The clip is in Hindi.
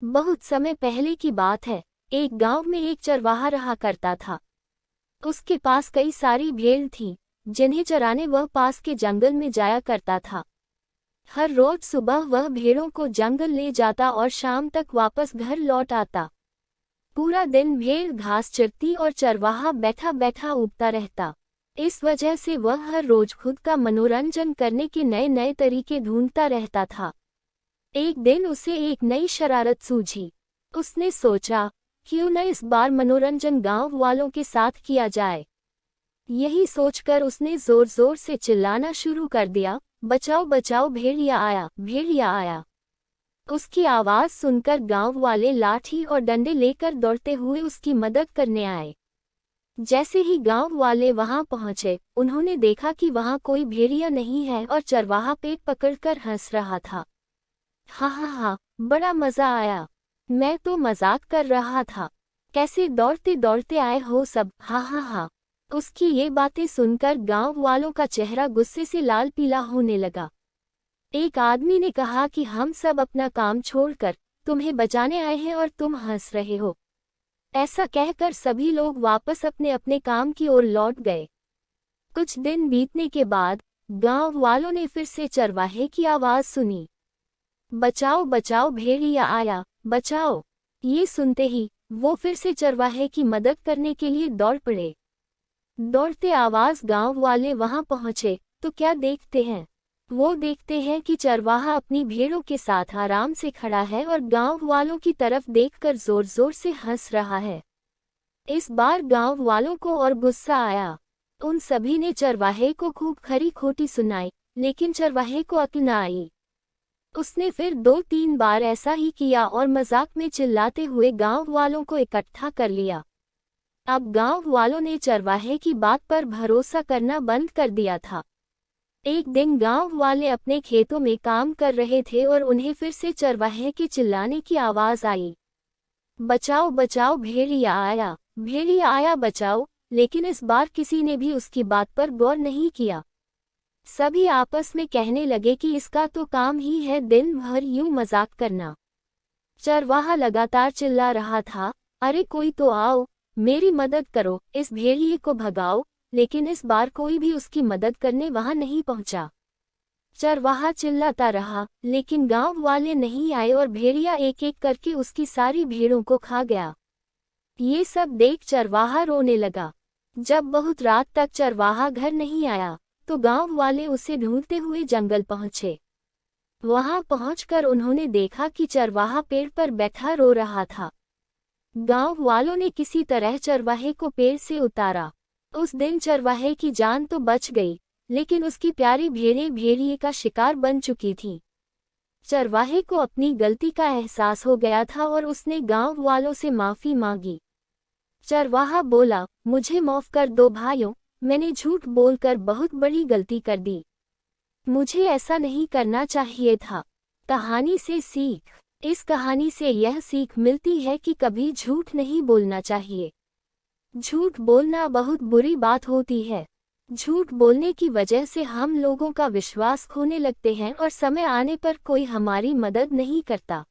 बहुत समय पहले की बात है। एक गांव में एक चरवाहा रहा करता था। उसके पास कई सारी भेड़ थीं, जिन्हें चराने वह पास के जंगल में जाया करता था। हर रोज सुबह वह भेड़ों को जंगल ले जाता और शाम तक वापस घर लौट आता। पूरा दिन भेड़ घास चरती और चरवाहा बैठा बैठा उगता रहता। इस वजह से वह हर रोज खुद का मनोरंजन करने के नए नए तरीके ढूंढता रहता था। एक दिन उसे एक नई शरारत सूझी। उसने सोचा, क्यों न इस बार मनोरंजन गांव वालों के साथ किया जाए। यही सोचकर उसने जोर जोर से चिल्लाना शुरू कर दिया, बचाओ बचाओ, भेड़िया आया, भेड़िया आया। उसकी आवाज सुनकर गांव वाले लाठी और डंडे लेकर दौड़ते हुए उसकी मदद करने आए। जैसे ही गांव वाले वहां पहुंचे, उन्होंने देखा कि वहां कोई भेड़िया नहीं है और चरवाहा पेट पकड़कर हंस रहा था। हा हा हा, बड़ा मजा आया। मैं तो मजाक कर रहा था। कैसे दौड़ते दौड़ते आए हो सब, हा हा हा। उसकी ये बातें सुनकर गांव वालों का चेहरा गुस्से से लाल पीला होने लगा। एक आदमी ने कहा कि हम सब अपना काम छोड़कर तुम्हें बचाने आए हैं और तुम हंस रहे हो। ऐसा कहकर सभी लोग वापस अपने अपने काम की ओर लौट गए। कुछ दिन बीतने के बाद गांव वालों ने फिर से चरवाहे की आवाज सुनी, बचाओ बचाओ, भेड़िया आया, बचाओ। ये सुनते ही वो फिर से चरवाहे की मदद करने के लिए दौड़ पड़े। दौड़ते आवाज गांव वाले वहां पहुंचे तो क्या देखते हैं? वो देखते हैं कि चरवाहा अपनी भेड़ों के साथ आराम से खड़ा है और गांव वालों की तरफ देखकर जोर जोर से हंस रहा है। इस बार गांव वालों को और गुस्सा आया। उन सभी ने चरवाहे को खूब खरी खोटी सुनाई, लेकिन चरवाहे को अक्ल न आई। उसने फिर 2-3 बार ऐसा ही किया और मजाक में चिल्लाते हुए गांव वालों को इकट्ठा कर लिया। अब गांव वालों ने चरवाहे की बात पर भरोसा करना बंद कर दिया था। एक दिन गांव वाले अपने खेतों में काम कर रहे थे और उन्हें फिर से चरवाहे के चिल्लाने की आवाज आई, बचाओ बचाओ, भेड़िया आया, भेड़िया आया, बचाओ। लेकिन इस बार किसी ने भी उसकी बात पर गौर नहीं किया। सभी आपस में कहने लगे कि इसका तो काम ही है दिन भर यूं मजाक करना। चरवाहा लगातार चिल्ला रहा था, अरे कोई तो आओ, मेरी मदद करो, इस भेड़िए को भगाओ। लेकिन इस बार कोई भी उसकी मदद करने वहां नहीं पहुंचा। चरवाहा चिल्लाता रहा, लेकिन गांव वाले नहीं आए और भेड़िया एक एक करके उसकी सारी भेड़ों को खा गया। ये सब देख चरवाहा रोने लगा। जब बहुत रात तक चरवाहा घर नहीं आया तो गांव वाले उसे ढूंढते हुए जंगल पहुंचे। वहां पहुंचकर उन्होंने देखा कि चरवाहा पेड़ पर बैठा रो रहा था। गांव वालों ने किसी तरह चरवाहे को पेड़ से उतारा। उस दिन चरवाहे की जान तो बच गई, लेकिन उसकी प्यारी भेड़ें भेड़िए का शिकार बन चुकी थीं। चरवाहे को अपनी गलती का एहसास हो गया था और उसने गांव वालों से माफी मांगी। चरवाहा बोला, मुझे माफ कर दो भाइयों, मैंने झूठ बोलकर बहुत बड़ी गलती कर दी। मुझे ऐसा नहीं करना चाहिए था। कहानी से सीख। इस कहानी से यह सीख मिलती है कि कभी झूठ नहीं बोलना चाहिए। झूठ बोलना बहुत बुरी बात होती है। झूठ बोलने की वजह से हम लोगों का विश्वास खोने लगते हैं और समय आने पर कोई हमारी मदद नहीं करता।